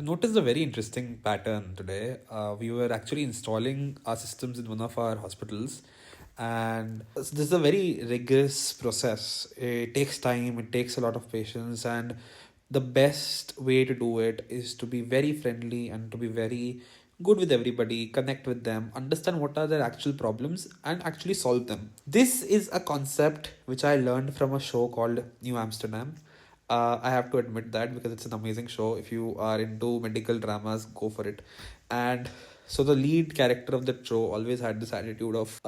I've noticed a very interesting pattern today. We were actually installing our systems in one of our hospitals, and this is a very rigorous process. It takes time, it takes a lot of patience, and the best way to do it is to be very friendly and to be very good with everybody, connect with them, understand what are their actual problems, and actually solve them. This is a concept which I learned from a show called New Amsterdam. I have to admit that because it's an amazing show. If you are into medical dramas, go for it. And so the lead character of the show always had this attitude of,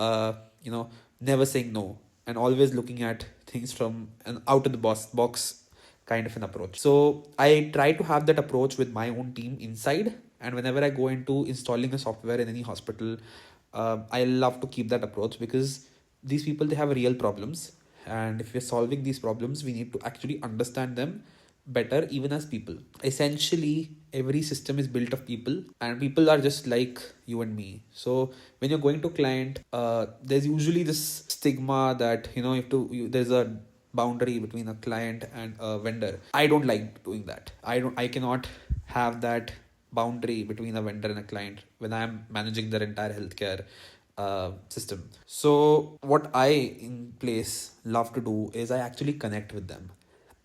never saying no and always looking at things from an out of the box kind of an approach. So I try to have that approach with my own team inside. And whenever I go into installing a software in any hospital, I love to keep that approach because these people, they have real problems, and if we're solving these problems, we need to actually understand them better, even as people. Essentially, every system is built of people, and people are just like you and me. So when you're going to client, there's usually this stigma that there's a boundary between a client and a vendor. I don't like doing that. I cannot have that boundary between a vendor and a client when I'm managing their entire healthcare system. So what I in place love to do is I actually connect with them.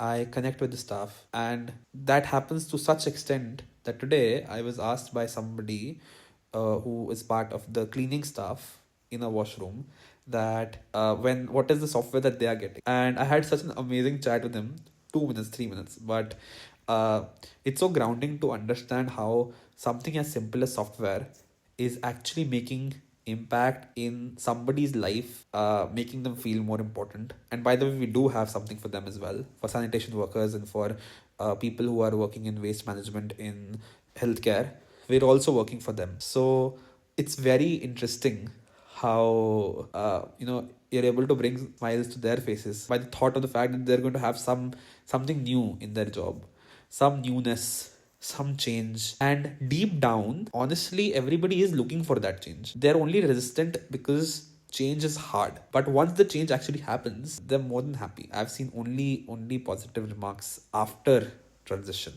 I connect with the staff, and that happens to such extent that today I was asked by somebody who is part of the cleaning staff in a washroom that when what is the software that they are getting, and I had such an amazing chat with him, 2 minutes, 3 minutes, but uh, it's so grounding to understand how something as simple as software is actually making impact in somebody's life, making them feel more important. And by the way, we do have something for them as well, for sanitation workers and for people who are working in waste management in healthcare. We're also working for them. So it's very interesting how you're able to bring smiles to their faces by the thought of the fact that they're going to have something new in their job, some newness, some change. And deep down, honestly, everybody is looking for that change. They're only resistant because change is hard. But once the change actually happens, they're more than happy. I've seen only positive remarks after transition.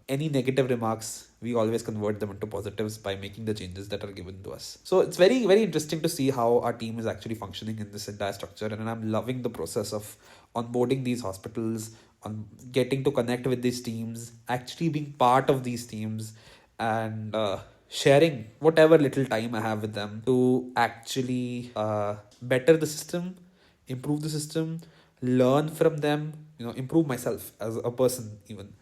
Any negative remarks, we always convert them into positives by making the changes that are given to us. So it's very, very interesting to see how our team is actually functioning in this entire structure. And I'm loving the process of onboarding these hospitals, on getting to connect with these teams, actually being part of these teams, and sharing whatever little time I have with them to actually better the system, improve the system, learn from them, improve myself as a person, even.